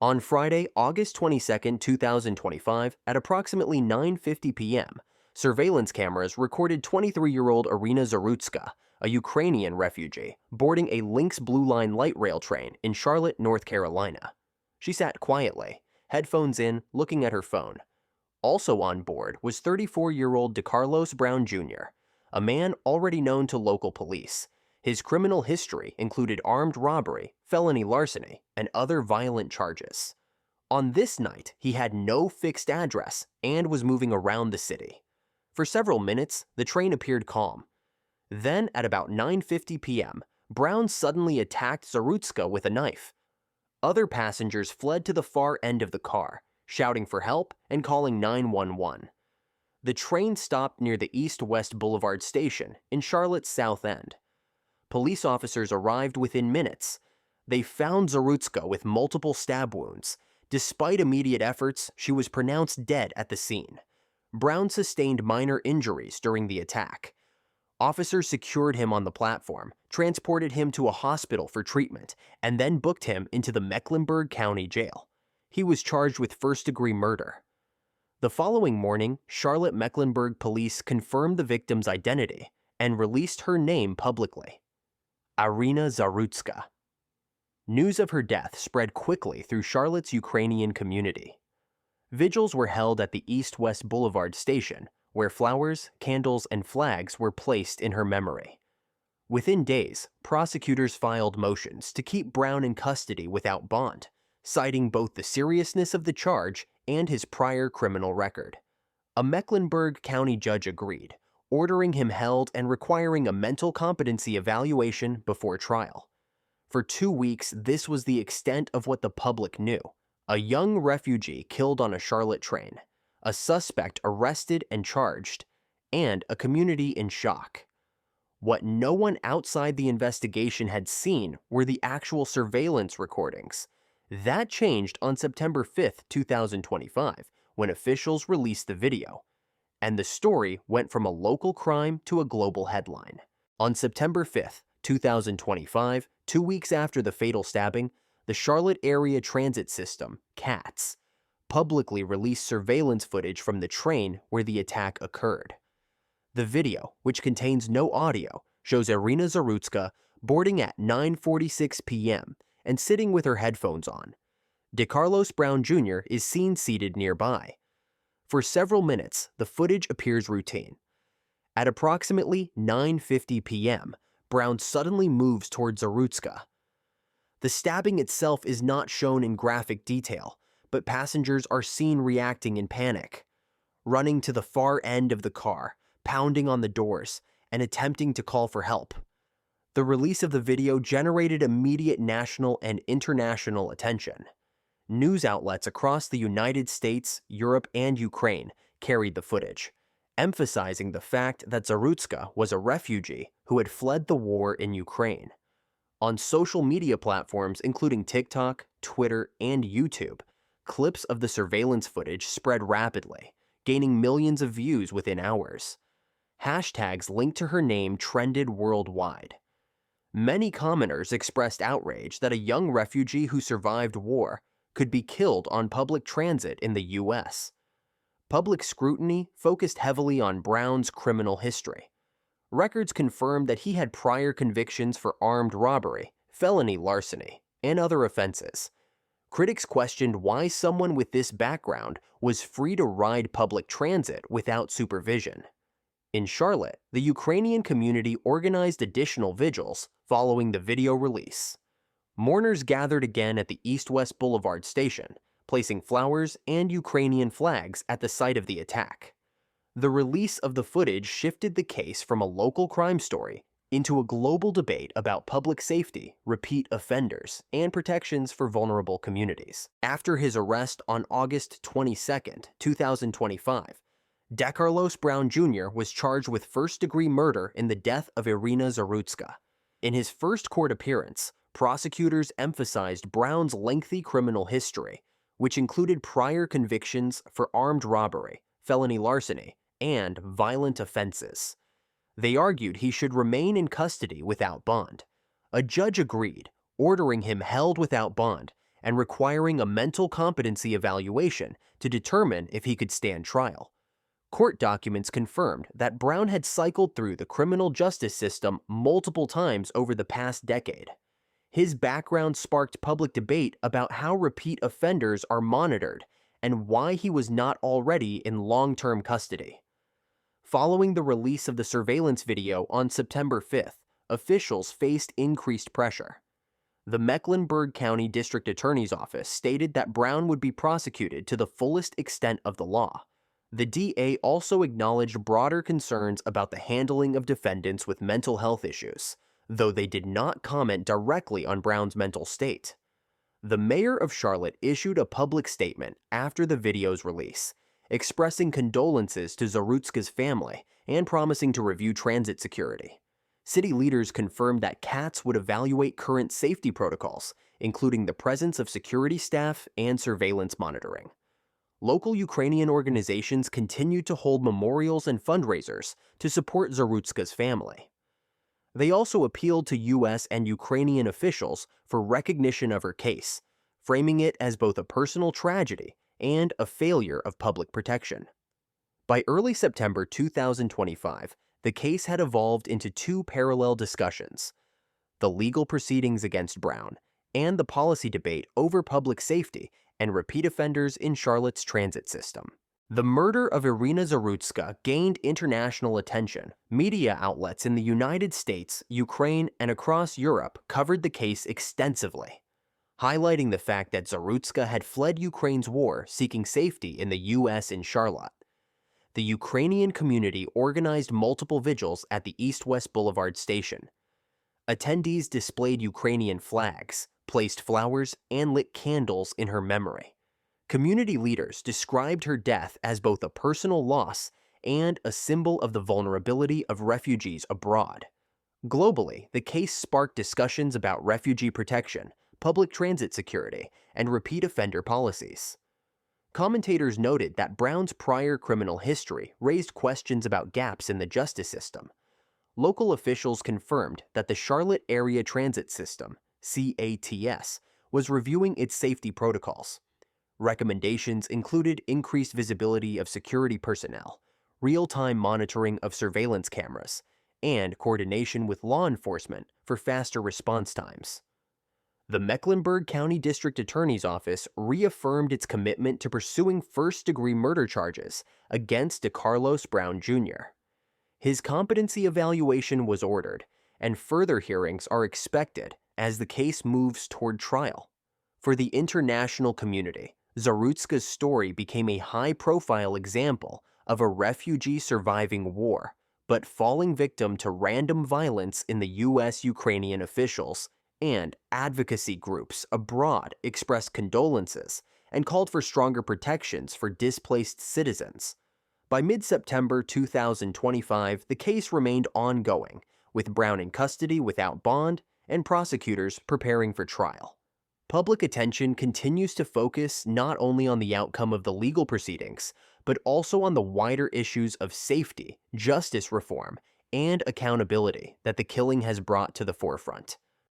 On Friday, August 22, 2025, at approximately 9:50 p.m., surveillance cameras recorded 23-year-old Iryna Zarutska, a Ukrainian refugee, boarding a Lynx Blue Line light rail train in Charlotte, North Carolina. She sat quietly, headphones in, looking at her phone. Also on board was 34-year-old Decarlos Brown Jr., a man already known to local police. His criminal history included armed robbery, felony larceny, and other violent charges. On this night, he had no fixed address and was moving around the city. For several minutes, the train appeared calm. Then, at about 9:50 p.m., Brown suddenly attacked Zarutska with a knife. Other passengers fled to the far end of the car, shouting for help and calling 911. The train stopped near the East-West Boulevard station in Charlotte's South End. Police officers arrived within minutes. They found Zarutska with multiple stab wounds. Despite immediate efforts, she was pronounced dead at the scene. Brown sustained minor injuries during the attack. Officers secured him on the platform, transported him to a hospital for treatment, and then booked him into the Mecklenburg County Jail. He was charged with first-degree murder. The following morning, Charlotte Mecklenburg police confirmed the victim's identity and released her name publicly: Iryna Zarutska. News of her death spread quickly through Charlotte's Ukrainian community. Vigils were held at the East-West Boulevard station, where flowers, candles, and flags were placed in her memory. Within days, prosecutors filed motions to keep Brown in custody without bond, citing both the seriousness of the charge and his prior criminal record. A Mecklenburg County judge agreed, ordering him held and requiring a mental competency evaluation before trial. For 2 weeks, this was the extent of what the public knew: a young refugee killed on a Charlotte train, a suspect arrested and charged, and a community in shock. What no one outside the investigation had seen were the actual surveillance recordings. That changed on September 5, 2025, when officials released the video, and the story went from a local crime to a global headline. On September 5, 2025, 2 weeks after the fatal stabbing, the Charlotte Area Transit System, CATS, publicly released surveillance footage from the train where the attack occurred. The video, which contains no audio, shows Iryna Zarutska boarding at 9:46 p.m. and sitting with her headphones on. Decarlos Brown Jr. is seen seated nearby. For several minutes, the footage appears routine. At approximately 9:50 p.m., Brown suddenly moves towards Zarutska. The stabbing itself is not shown in graphic detail, but passengers are seen reacting in panic, running to the far end of the car, pounding on the doors, and attempting to call for help. The release of the video generated immediate national and international attention. News outlets across the United States, Europe, and Ukraine carried the footage, emphasizing the fact that Zarutska was a refugee who had fled the war in Ukraine. On social media platforms including TikTok, Twitter, and YouTube, clips of the surveillance footage spread rapidly, gaining millions of views within hours. Hashtags linked to her name trended worldwide. Many commenters expressed outrage that a young refugee who survived war could be killed on public transit in the U.S. Public scrutiny focused heavily on Brown's criminal history. Records confirmed that he had prior convictions for armed robbery, felony larceny, and other offenses. Critics questioned why someone with this background was free to ride public transit without supervision. In Charlotte, the Ukrainian community organized additional vigils following the video release. Mourners gathered again at the East-West Boulevard station, placing flowers and Ukrainian flags at the site of the attack. The release of the footage shifted the case from a local crime story into a global debate about public safety, repeat offenders, and protections for vulnerable communities. After his arrest on August 22, 2025, Decarlos Brown Jr. was charged with first-degree murder in the death of Iryna Zarutska. In his first court appearance, prosecutors emphasized Brown's lengthy criminal history, which included prior convictions for armed robbery, felony larceny, and violent offenses. They argued he should remain in custody without bond. A judge agreed, ordering him held without bond and requiring a mental competency evaluation to determine if he could stand trial. Court documents confirmed that Brown had cycled through the criminal justice system multiple times over the past decade. His background sparked public debate about how repeat offenders are monitored and why he was not already in long-term custody. Following the release of the surveillance video on September 5th, officials faced increased pressure. The Mecklenburg County District Attorney's Office stated that Brown would be prosecuted to the fullest extent of the law. The DA also acknowledged broader concerns about the handling of defendants with mental health issues, though they did not comment directly on Brown's mental state. The mayor of Charlotte issued a public statement after the video's release, expressing condolences to Zarutska's family and promising to review transit security. City leaders confirmed that CATS would evaluate current safety protocols, including the presence of security staff and surveillance monitoring. Local Ukrainian organizations continued to hold memorials and fundraisers to support Zarutska's family. They also appealed to U.S. and Ukrainian officials for recognition of her case, framing it as both a personal tragedy and a failure of public protection. By early September 2025, the case had evolved into two parallel discussions: the legal proceedings against Brown and the policy debate over public safety and repeat offenders in Charlotte's transit system. The murder of Iryna Zarutska gained international attention. Media outlets in the United States, Ukraine, and across Europe covered the case extensively, highlighting the fact that Zarutska had fled Ukraine's war seeking safety in the U.S. in Charlotte. The Ukrainian community organized multiple vigils at the East-West Boulevard station. Attendees displayed Ukrainian flags, placed flowers, and lit candles in her memory. Community leaders described her death as both a personal loss and a symbol of the vulnerability of refugees abroad. Globally, the case sparked discussions about refugee protection, public transit security, and repeat offender policies. Commentators noted that Brown's prior criminal history raised questions about gaps in the justice system. Local officials confirmed that the Charlotte Area Transit System, CATS, was reviewing its safety protocols. Recommendations included increased visibility of security personnel, real-time monitoring of surveillance cameras, and coordination with law enforcement for faster response times. The Mecklenburg County District Attorney's Office reaffirmed its commitment to pursuing first-degree murder charges against Decarlos Brown Jr. His competency evaluation was ordered, and further hearings are expected as the case moves toward trial. For the international community, Zarutska's story became a high-profile example of a refugee surviving war, but falling victim to random violence in the U.S.-Ukrainian officials, and advocacy groups abroad expressed condolences and called for stronger protections for displaced citizens. By mid-September 2025, the case remained ongoing, with Brown in custody without bond and prosecutors preparing for trial. Public attention continues to focus not only on the outcome of the legal proceedings, but also on the wider issues of safety, justice reform, and accountability that the killing has brought to the forefront.